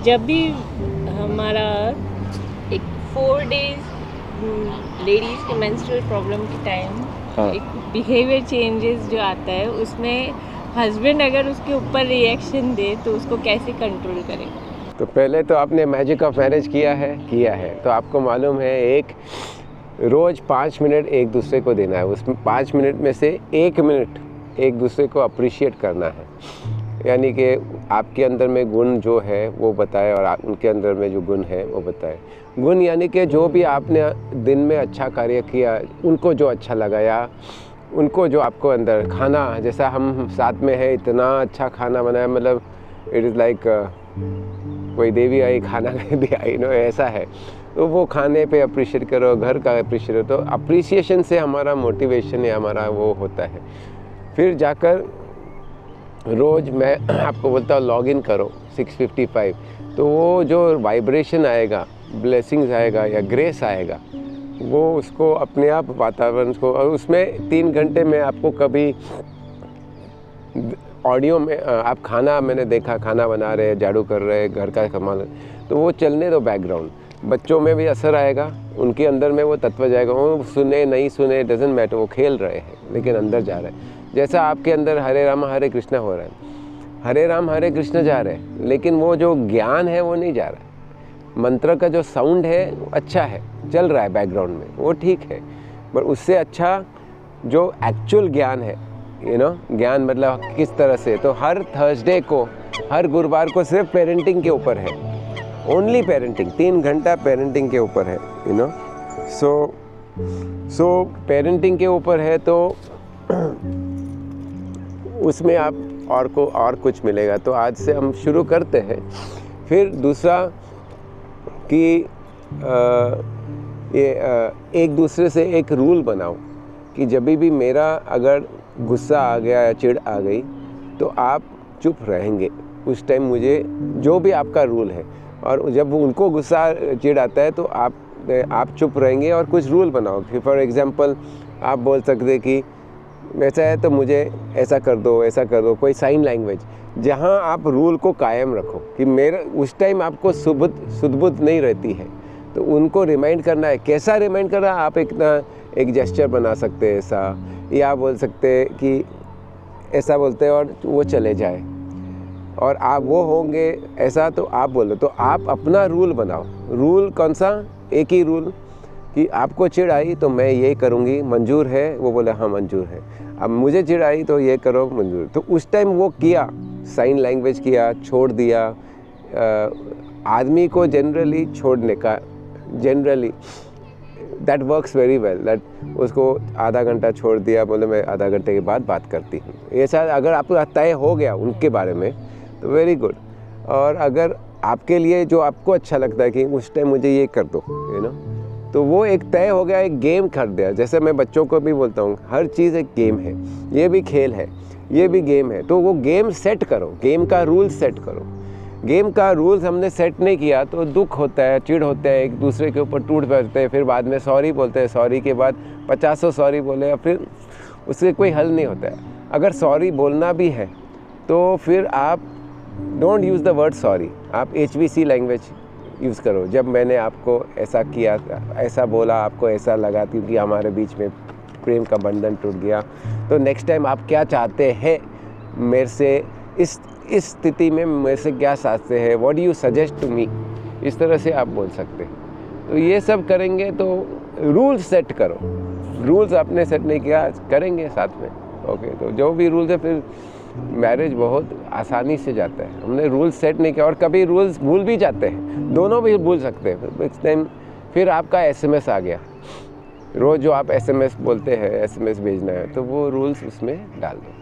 जब भी हमारा एक 4 डेज लेडीज़ के मेंस्ट्रुअल प्रॉब्लम के टाइम हाँ। एक बिहेवियर चेंजेस जो आता है उसमें हस्बैंड अगर उसके ऊपर रिएक्शन दे तो उसको कैसे कंट्रोल करें? तो पहले तो आपने मैजिक ऑफ मैरिज किया है तो आपको मालूम है एक रोज़ 5 मिनट एक दूसरे को देना है। उसमें 5 मिनट में से 1 मिनट एक दूसरे को अप्रिशिएट करना है, यानी कि आपके अंदर में गुण जो है वो बताए और उनके अंदर में जो गुण है वो बताए। गुण यानी कि जो भी आपने दिन में अच्छा कार्य किया, उनको जो अच्छा लगा या उनको जो आपको अंदर खाना, जैसा हम साथ में है इतना अच्छा खाना बनाया, मतलब इट इज़ लाइक कोई देवी आई खाना दिया, ऐसा है। तो वो खाने पे अप्रिशिएट करो, घर का अप्रिशिएट, तो अप्रिसिएशन से हमारा मोटिवेशन या हमारा वो होता है। फिर जाकर रोज़ मैं आपको बोलता हूँ लॉग इन करो 6:55, तो वो जो वाइब्रेशन आएगा, ब्लेसिंग्स आएगा या ग्रेस आएगा, वो उसको अपने आप वातावरण को, और उसमें 3 घंटे में आपको कभी ऑडियो में आप खाना, मैंने देखा खाना बना रहे, झाड़ू कर रहे, घर का कमाल, तो वो चलने दो बैकग्राउंड। बच्चों में भी असर आएगा, उनके अंदर में वो तत्व जाएगा, वो सुने नहीं सुने डजेंट मैटर, वो खेल रहे हैं लेकिन अंदर जा रहे हैं। जैसा आपके अंदर हरे राम हरे कृष्णा हो रहा है, हरे राम हरे कृष्ण जा रहे हैं, लेकिन वो जो ज्ञान है वो नहीं जा रहा है। मंत्र का जो साउंड है अच्छा है, चल रहा है बैकग्राउंड में, वो ठीक है, पर उससे अच्छा जो एक्चुअल ज्ञान है, ज्ञान मतलब किस तरह से, तो हर थर्सडे को, हर गुरुवार को सिर्फ पेरेंटिंग के ऊपर है, ओनली पेरेंटिंग, 3 घंटा पेरेंटिंग के ऊपर है, सो पेरेंटिंग के ऊपर है, तो उसमें आप और कुछ मिलेगा। तो आज से हम शुरू करते हैं। फिर दूसरा कि एक दूसरे से एक रूल बनाओ कि जब भी मेरा अगर गुस्सा आ गया या चिढ़ आ गई तो आप चुप रहेंगे उस टाइम, मुझे जो भी आपका रूल है, और जब उनको गुस्सा चिढ़ आता है तो आप चुप रहेंगे और कुछ रूल बनाओ। कि फॉर एग्जांपल आप बोल सकते कि वैसा है तो मुझे ऐसा कर दो, कोई साइन लैंग्वेज, जहाँ आप रूल को कायम रखो कि मेरा उस टाइम आपको सुध-बुध नहीं रहती है, तो उनको रिमाइंड करना है। कैसा रिमाइंड करना है? आप एक जेस्चर बना सकते हैं ऐसा, या बोल सकते हैं कि ऐसा बोलते हैं और वो चले जाए, और आप वो होंगे ऐसा, तो आप बोलो, तो आप अपना रूल बनाओ। रूल कौन सा? एक ही रूल कि आपको चिढ़ आई तो मैं ये करूँगी, मंजूर है? वो बोले हाँ मंजूर है। अब मुझे चिढ़ आई तो ये करो, मंजूर। तो उस टाइम वो किया, साइन लैंग्वेज किया, छोड़ दिया। आदमी को जनरली छोड़ने का, generally that works very well, that उसको आधा घंटा छोड़ दिया, बोले मैं आधा घंटे के बाद बात करती हूँ, ऐसा अगर आपका तय हो गया उनके बारे में तो वेरी गुड। और अगर आपके लिए जो आपको अच्छा लगता है कि उस टाइम मुझे ये कर दो, तो वो एक तय हो गया, एक गेम कर दिया। जैसे मैं बच्चों को भी बोलता हूँ हर चीज़ एक गेम है, ये भी खेल है, ये भी गेम है, तो वो गेम सेट करो, गेम का रूल सेट करो। गेम का रूल्स हमने सेट नहीं किया तो दुख होता है, चिढ़ होता है, एक दूसरे के ऊपर टूट पड़ते हैं, फिर बाद में सॉरी बोलते हैं, सॉरी के बाद 50 सॉरी बोले और फिर उससे कोई हल नहीं होता है। अगर सॉरी बोलना भी है तो फिर आप don't use the word sorry, आप HVC लैंग्वेज यूज़ करो। जब मैंने आपको ऐसा किया, ऐसा बोला, आपको ऐसा लगा कि हमारे बीच में प्रेम का बंधन टूट गया, तो नेक्स्ट टाइम आप क्या चाहते हैं मेरे से, इस स्थिति में मेरे से क्या चाहते हैं, what do you suggest to me, इस तरह से आप बोल सकते हैं। तो ये सब करेंगे तो रूल्स सेट करो। रूल्स आपने सेट नहीं किया, करेंगे साथ में, ओके। तो जो भी रूल्स है, फिर मैरिज बहुत आसानी से जाता है। हमने रूल्स सेट नहीं किया, और कभी रूल्स भूल भी जाते हैं, दोनों भी भूल सकते हैं। नेक्स्ट टाइम फिर आपका SMS आ गया, रोज़ जो आप SMS बोलते हैं, SMS भेजना है, तो वो रूल्स उसमें डाल दो।